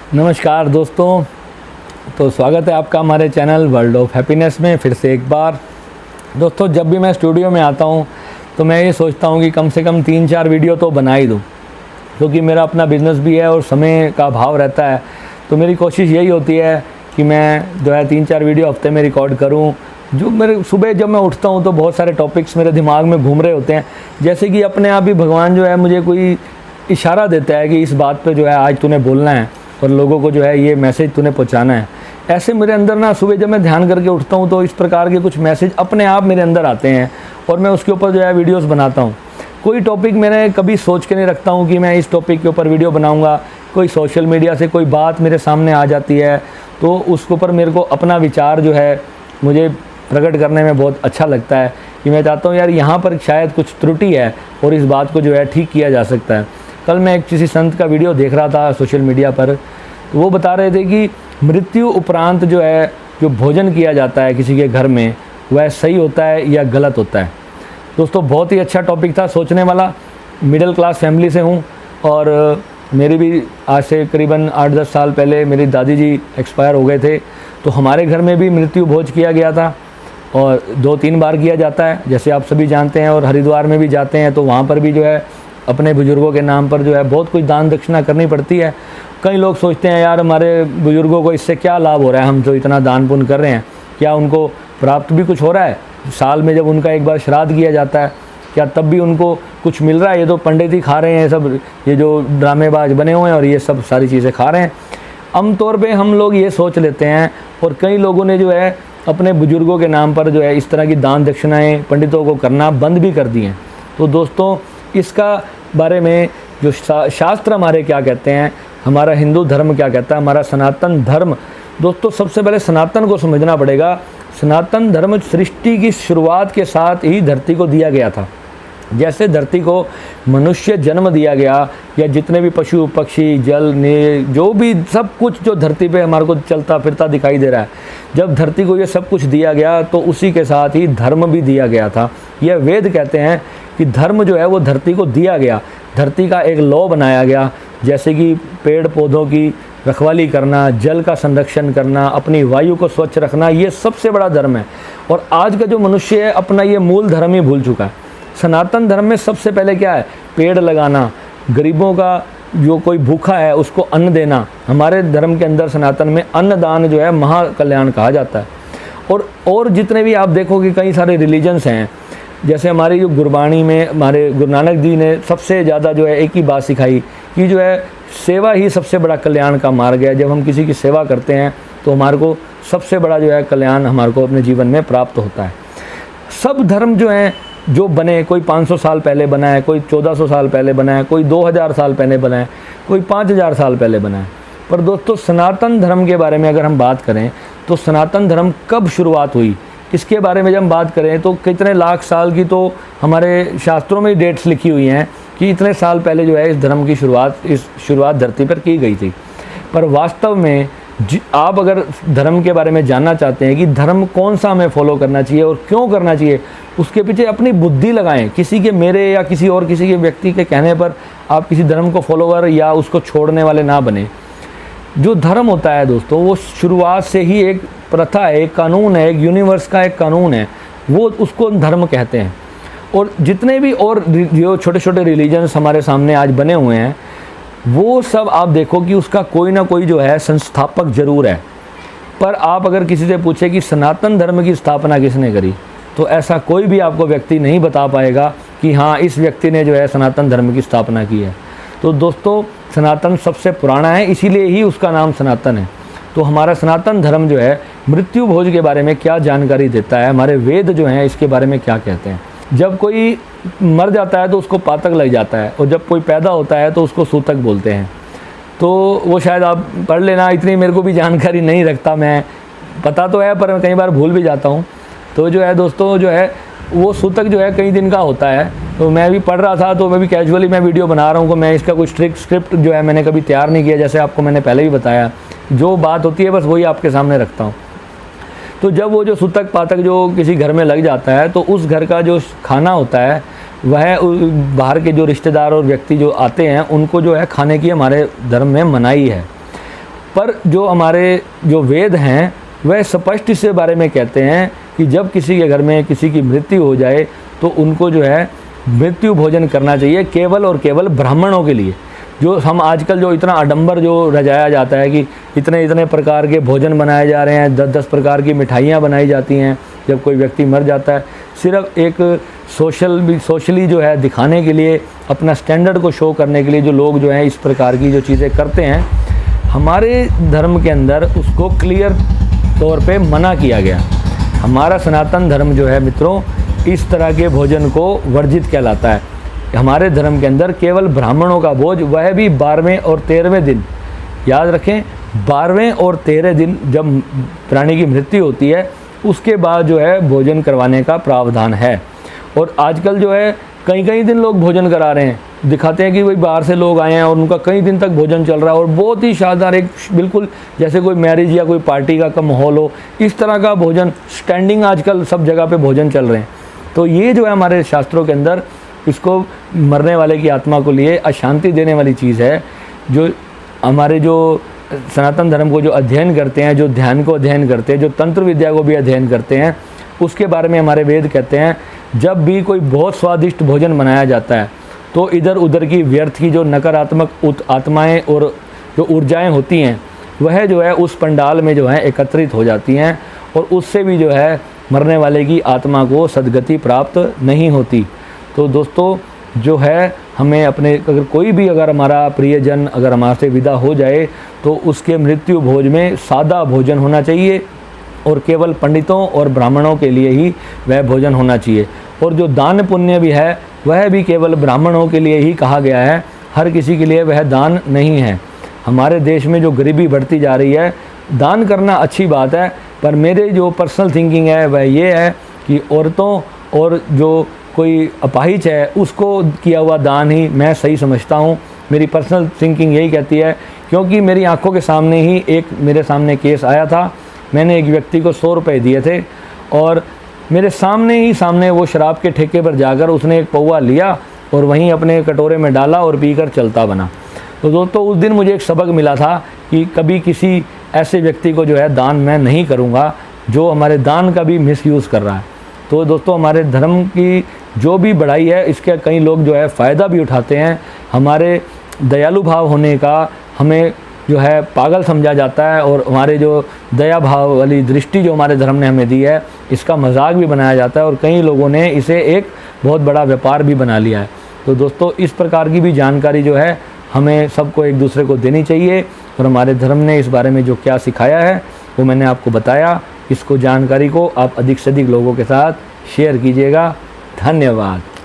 नमस्कार दोस्तों, तो स्वागत है आपका हमारे चैनल वर्ल्ड ऑफ हैप्पीनेस में फिर से एक बार। दोस्तों, जब भी मैं स्टूडियो में आता हूं तो मैं ये सोचता हूं कि कम से कम 3-4 वीडियो तो बना ही दूं, क्योंकि मेरा अपना बिज़नेस भी है और समय का अभाव रहता है। तो मेरी कोशिश यही होती है कि मैं जो है 3-4 वीडियो हफ्ते में रिकॉर्ड करूँ। जो मेरे सुबह जब मैं उठता हूँ तो बहुत सारे टॉपिक्स मेरे दिमाग में घूम रहे होते हैं, जैसे कि अपने आप ही भगवान जो है मुझे कोई इशारा देता है कि इस बात पे जो है आज तूने बोलना है और लोगों को जो है ये मैसेज तूने पहुंचाना है। ऐसे मेरे अंदर ना सुबह जब मैं ध्यान करके उठता हूँ तो इस प्रकार के कुछ मैसेज अपने आप मेरे अंदर आते हैं और मैं उसके ऊपर जो है वीडियोस बनाता हूँ। कोई टॉपिक मैंने कभी सोच के नहीं रखता हूँ कि मैं इस टॉपिक के ऊपर वीडियो बनाऊँगा। कोई सोशल मीडिया से कोई बात मेरे सामने आ जाती है तो उसके ऊपर मेरे को अपना विचार जो है मुझे प्रकट करने में बहुत अच्छा लगता है कि मैं चाहता हूँ यार यहाँ पर शायद कुछ त्रुटि है और इस बात को जो है ठीक किया जा सकता है। कल मैं एक किसी संत का वीडियो देख रहा था सोशल मीडिया पर, तो वो बता रहे थे कि मृत्यु उपरांत जो है जो भोजन किया जाता है किसी के घर में वह सही होता है या गलत होता है। दोस्तों, बहुत ही अच्छा टॉपिक था, सोचने वाला। मिडिल क्लास फैमिली से हूँ और मेरी भी आज से करीबन 8-10 साल पहले मेरी दादी जी एक्सपायर हो गए थे, तो हमारे घर में भी मृत्यु भोज किया गया था और 2-3 बार किया जाता है, जैसे आप सभी जानते हैं। और हरिद्वार में भी जाते हैं तो वहाँ पर भी जो है अपने बुज़ुर्गों के नाम पर जो है बहुत कुछ दान दक्षिणा करनी पड़ती है। कई लोग सोचते हैं यार हमारे बुज़ुर्गों को इससे क्या लाभ हो रहा है, हम जो इतना दान पुण्य कर रहे हैं, क्या उनको प्राप्त भी कुछ हो रहा है? साल में जब उनका एक बार श्राद्ध किया जाता है क्या तब भी उनको कुछ मिल रहा है? ये तो पंडित ही खा रहे हैं, सब ये जो ड्रामेबाज बने हुए हैं और ये सब सारी चीज़ें खा रहे हैं। आमतौर पे हम लोग ये सोच लेते हैं और कई लोगों ने जो है अपने बुज़ुर्गों के नाम पर जो है इस तरह की दान दक्षिणाएँ पंडितों को करना बंद भी कर दी हैं। तो दोस्तों, इसका बारे में जो शास्त्र हमारे क्या कहते हैं, हमारा हिंदू धर्म क्या कहता है, हमारा सनातन धर्म। दोस्तों, सबसे पहले सनातन को समझना पड़ेगा। सनातन धर्म सृष्टि की शुरुआत के साथ ही धरती को दिया गया था। जैसे धरती को मनुष्य जन्म दिया गया या जितने भी पशु पक्षी जल ने जो भी सब कुछ जो धरती पे हमारे को चलता फिरता दिखाई दे रहा है, जब धरती को ये सब कुछ दिया गया तो उसी के साथ ही धर्म भी दिया गया था। यह वेद कहते हैं कि धर्म जो है वो धरती को दिया गया, धरती का एक लॉ बनाया गया, जैसे कि पेड़ पौधों की रखवाली करना, जल का संरक्षण करना, अपनी वायु को स्वच्छ रखना, ये सबसे बड़ा धर्म है। और आज का जो मनुष्य है अपना ये मूल धर्म ही भूल चुका है। सनातन धर्म में सबसे पहले क्या है? पेड़ लगाना, गरीबों का जो कोई भूखा है उसको अन्न देना। हमारे धर्म के अंदर सनातन में अन्नदान जो है महाकल्याण कहा जाता है। और जितने भी आप देखोगे कई सारे रिलीजन्स हैं, जैसे हमारी जो गुरबाणी में हमारे गुरु नानक जी ने सबसे ज़्यादा जो है एक ही बात सिखाई कि जो है सेवा ही सबसे बड़ा कल्याण का मार्ग है। जब हम किसी की सेवा करते हैं तो हमारे को सबसे बड़ा जो है कल्याण हमारे को अपने जीवन में प्राप्त होता है। सब धर्म जो हैं जो बने, कोई 500 साल पहले बना है, कोई 1400 साल पहले बना है, कोई 2000 साल पहले बना है, कोई 5000 साल पहले बना है। पर दोस्तों, सनातन धर्म के बारे में अगर हम बात करें तो सनातन धर्म कब शुरुआत हुई, इसके बारे में जब हम बात करें तो कितने लाख साल की तो हमारे शास्त्रों में डेट्स लिखी हुई हैं कि इतने साल पहले जो है इस धर्म की शुरुआत धरती पर की गई थी। पर वास्तव में आप अगर धर्म के बारे में जानना चाहते हैं कि धर्म कौन सा हमें फॉलो करना चाहिए और क्यों करना चाहिए, उसके पीछे अपनी बुद्धि लगाएं। किसी के, मेरे या किसी और किसी के व्यक्ति के कहने पर आप किसी धर्म को फॉलोवर या उसको छोड़ने वाले ना बने। जो धर्म होता है दोस्तों वो शुरुआत से ही एक प्रथा है, एक कानून है, एक यूनिवर्स का एक कानून है, वो उसको धर्म कहते हैं। और जितने भी और जो छोटे छोटे रिलीजन्स हमारे सामने आज बने हुए हैं वो सब आप देखो कि उसका कोई ना कोई जो है संस्थापक जरूर है। पर आप अगर किसी से पूछे कि सनातन धर्म की स्थापना किसने करी, तो ऐसा कोई भी आपको व्यक्ति नहीं बता पाएगा कि हाँ इस व्यक्ति ने जो है सनातन धर्म की स्थापना की है। तो दोस्तों, सनातन सबसे पुराना है, इसीलिए ही उसका नाम सनातन है। तो हमारा सनातन धर्म जो है मृत्यु भोज के बारे में क्या जानकारी देता है, हमारे वेद जो हैं इसके बारे में क्या कहते हैं। जब कोई मर जाता है तो उसको पातक लग जाता है और जब कोई पैदा होता है तो उसको सूतक बोलते हैं। तो वो शायद आप पढ़ लेना, इतनी मेरे को भी जानकारी नहीं रखता, मैं पता तो है पर मैं कई बार भूल भी जाता हूँ। तो जो है दोस्तों जो है वो सूतक जो है कई दिन का होता है। तो मैं भी पढ़ रहा था तो मैं भी कैजुअली मैं वीडियो बना रहा हूँ, मैं इसका कोई स्क्रिप्ट जो है मैंने कभी तैयार नहीं किया। जैसे आपको मैंने पहले भी बताया, जो बात होती है बस वही आपके सामने रखता हूँ। तो जब वो जो सूतक पातक जो किसी घर में लग जाता है तो उस घर का जो खाना होता है वह बाहर के जो रिश्तेदार और व्यक्ति जो आते हैं उनको जो है खाने की हमारे धर्म में मनाही है। पर जो हमारे जो वेद हैं वह स्पष्ट इसके बारे में कहते हैं कि जब किसी के घर में किसी की मृत्यु हो जाए तो उनको जो है मृत्यु भोजन करना चाहिए केवल और केवल ब्राह्मणों के लिए। जो हम आजकल जो इतना आडंबर जो रचाया जाता है कि इतने इतने प्रकार के भोजन बनाए जा रहे हैं, 10-10 प्रकार की मिठाइयाँ बनाई जाती हैं जब कोई व्यक्ति मर जाता है, सिर्फ एक सोशली जो है दिखाने के लिए, अपना स्टैंडर्ड को शो करने के लिए जो लोग जो हैं इस प्रकार की जो चीज़ें करते हैं, हमारे धर्म के अंदर उसको क्लियर तौर पे मना किया गया। हमारा सनातन धर्म जो है मित्रों इस तरह के भोजन को वर्जित कहलाता है। हमारे धर्म के अंदर केवल ब्राह्मणों का भोज, वह भी 12वें और 13वें दिन, याद रखें 12वें और 13 दिन जब प्राणी की मृत्यु होती है उसके बाद जो है भोजन करवाने का प्रावधान है। और आजकल जो है कई दिन लोग भोजन करा रहे हैं, दिखाते हैं कि भाई बाहर से लोग आए हैं और उनका कई दिन तक भोजन चल रहा है और बहुत ही शानदार, एक बिल्कुल जैसे कोई मैरिज या कोई पार्टी का माहौल हो, इस तरह का भोजन स्टैंडिंग आजकल सब जगह पे भोजन चल रहे हैं। तो ये जो है हमारे शास्त्रों के अंदर इसको मरने वाले की आत्मा को लिए अशांति देने वाली चीज़ है। जो हमारे जो सनातन धर्म को जो अध्ययन करते हैं, जो ध्यान को अध्ययन करते हैं, जो तंत्र विद्या को भी अध्ययन करते हैं, उसके बारे में हमारे वेद कहते हैं जब भी कोई बहुत स्वादिष्ट भोजन बनाया जाता है तो इधर उधर की व्यर्थ की जो नकारात्मक आत्माएं और जो ऊर्जाएं होती हैं वह जो है उस पंडाल में जो है एकत्रित हो जाती हैं और उससे भी जो है मरने वाले की आत्मा को सद्गति प्राप्त नहीं होती। तो दोस्तों जो है हमें अपने अगर हमारा प्रियजन अगर हमारे से विदा हो जाए तो उसके मृत्यु भोज में सादा भोजन होना चाहिए और केवल पंडितों और ब्राह्मणों के लिए ही वह भोजन होना चाहिए। और जो दान पुण्य भी है वह भी केवल ब्राह्मणों के लिए ही कहा गया है, हर किसी के लिए वह दान नहीं है। हमारे देश में जो गरीबी बढ़ती जा रही है, दान करना अच्छी बात है, पर मेरे जो पर्सनल थिंकिंग है वह ये है कि औरतों और जो कोई अपाहिज है उसको किया हुआ दान ही मैं सही समझता हूँ। मेरी पर्सनल थिंकिंग यही कहती है, क्योंकि मेरी आंखों के सामने ही मेरे सामने केस आया था। मैंने एक व्यक्ति को 100 रुपये दिए थे और मेरे सामने वो शराब के ठेके पर जाकर उसने एक पौवा लिया और वहीं अपने कटोरे में डाला और पीकर चलता बना। तो दोस्तों उस दिन मुझे एक सबक मिला था कि कभी किसी ऐसे व्यक्ति को जो है दान मैं नहीं करूँगा जो हमारे दान का भी मिसयूज़ कर रहा है। तो दोस्तों हमारे धर्म की जो भी बढ़ाई है इसके कई लोग जो है फ़ायदा भी उठाते हैं। हमारे दयालु भाव होने का हमें जो है पागल समझा जाता है और हमारे जो दया भाव वाली दृष्टि जो हमारे धर्म ने हमें दी है इसका मजाक भी बनाया जाता है और कई लोगों ने इसे एक बहुत बड़ा व्यापार भी बना लिया है। तो दोस्तों इस प्रकार की भी जानकारी जो है हमें सबको एक दूसरे को देनी चाहिए और हमारे धर्म ने इस बारे में जो क्या सिखाया है वो मैंने आपको बताया। इसको जानकारी को आप अधिक से अधिक लोगों के साथ शेयर कीजिएगा। धन्यवाद।